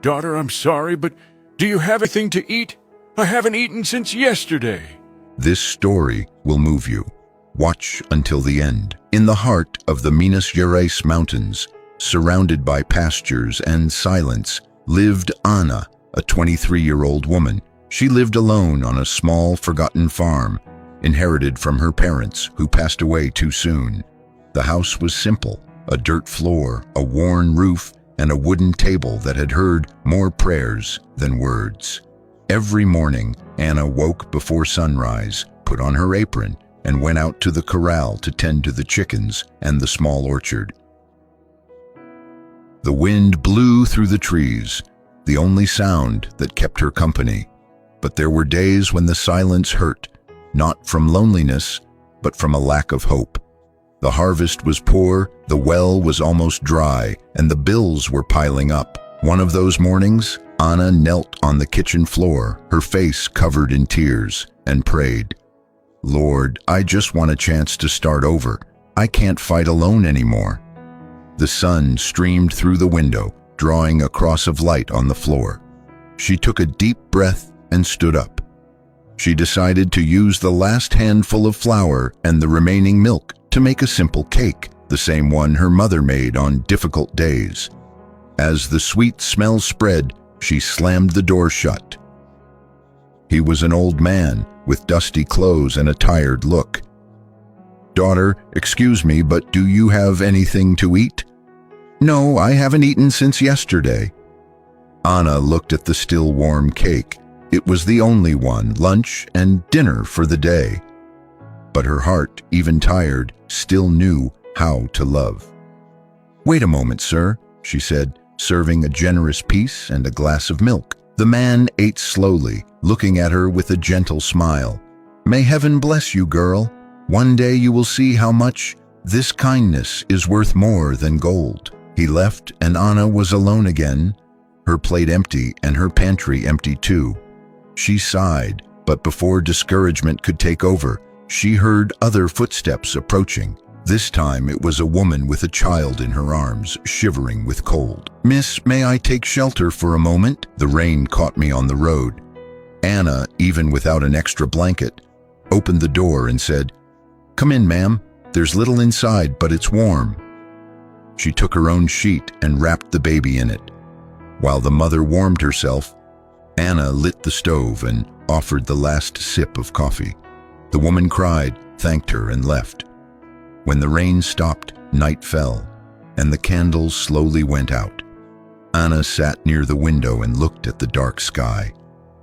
Daughter, I'm sorry, but do you have anything to eat? I haven't eaten since yesterday. This story will move you. Watch until the end. In the heart of the Minas Gerais mountains, surrounded by pastures and silence, lived Ana, a 23-year-old woman. She lived alone on a small, forgotten farm, inherited from her parents, who passed away too soon. The house was simple, a dirt floor, a worn roof, and a wooden table that had heard more prayers than words. Every morning, Ana woke before sunrise, put on her apron, and went out to the corral to tend to the chickens and the small orchard. The wind blew through the trees, the only sound that kept her company. But there were days when the silence hurt, not from loneliness, but from a lack of hope. The harvest was poor, the well was almost dry, and the bills were piling up. One of those mornings, Ana knelt on the kitchen floor, her face covered in tears, and prayed, "Lord, I just want a chance to start over. I can't fight alone anymore." The sun streamed through the window, drawing a cross of light on the floor. She took a deep breath and stood up. She decided to use the last handful of flour and the remaining milk to make a simple cake, the same one her mother made on difficult days. As the sweet smell spread, she slammed the door shut. He was an old man with dusty clothes and a tired look. "Daughter, excuse me, but do you have anything to eat?" "No, I haven't eaten since yesterday." Ana looked at the still warm cake. It was the only one, lunch and dinner for the day. But her heart, even tired, still knew how to love. "Wait a moment, sir," she said, serving a generous piece and a glass of milk. The man ate slowly, looking at her with a gentle smile. "May heaven bless you, girl. One day you will see how much this kindness is worth more than gold." He left, and Ana was alone again, her plate empty and her pantry empty too. She sighed, but before discouragement could take over, she heard other footsteps approaching. This time it was a woman with a child in her arms, shivering with cold. "Miss, may I take shelter for a moment? The rain caught me on the road." Ana, even without an extra blanket, opened the door and said, "Come in, ma'am. There's little inside, but it's warm." She took her own sheet and wrapped the baby in it. While the mother warmed herself, Ana lit the stove and offered the last sip of coffee. The woman cried, thanked her, and left. When the rain stopped, night fell, and the candles slowly went out. Ana sat near the window and looked at the dark sky.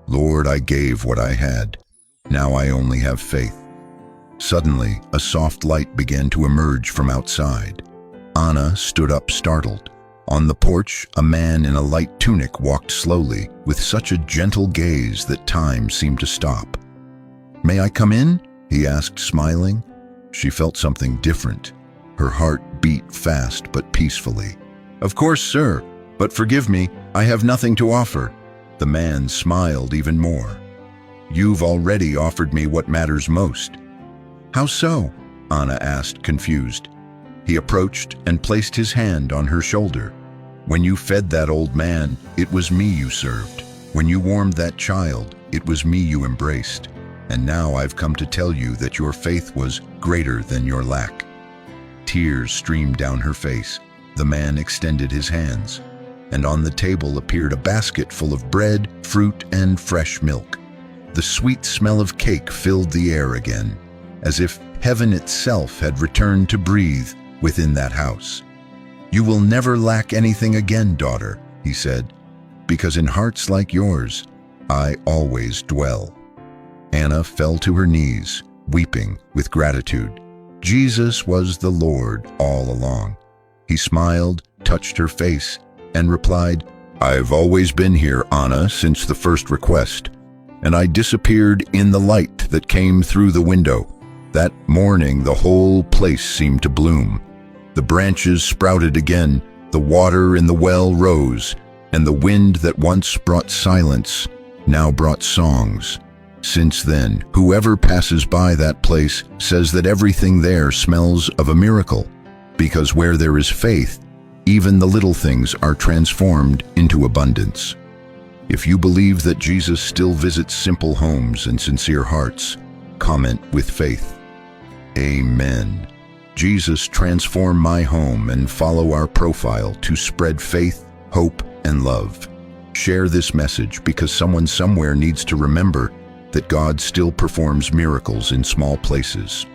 "Lord, I gave what I had. Now I only have faith." Suddenly, a soft light began to emerge from outside. Ana stood up, startled. On the porch, a man in a light tunic walked slowly, with such a gentle gaze that time seemed to stop. "May I come in?" he asked, smiling. She felt something different. Her heart beat fast but peacefully. "Of course, sir, but forgive me, I have nothing to offer." The man smiled even more. "You've already offered me what matters most." "How so?" Ana asked, confused. He approached and placed his hand on her shoulder. "When you fed that old man, it was me you served. When you warmed that child, it was me you embraced. And now I've come to tell you that your faith was greater than your lack." Tears streamed down her face. The man extended his hands, and on the table appeared a basket full of bread, fruit, and fresh milk. The sweet smell of cake filled the air again, as if heaven itself had returned to breathe within that house. "You will never lack anything again, daughter," he said, "because in hearts like yours, I always dwell." Ana fell to her knees, weeping with gratitude. Jesus was the Lord all along. He smiled, touched her face, and replied, "I've always been here, Ana, since the first request." And I disappeared in the light that came through the window. That morning, the whole place seemed to bloom. The branches sprouted again, the water in the well rose, and the wind that once brought silence now brought songs. Since then, whoever passes by that place says that everything there smells of a miracle, because where there is faith, even the little things are transformed into abundance. If you believe that Jesus still visits simple homes and sincere hearts, comment with faith. Amen. Jesus, transform my home, and follow our profile to spread faith, hope, and love. Share this message because someone somewhere needs to remember that God still performs miracles in small places.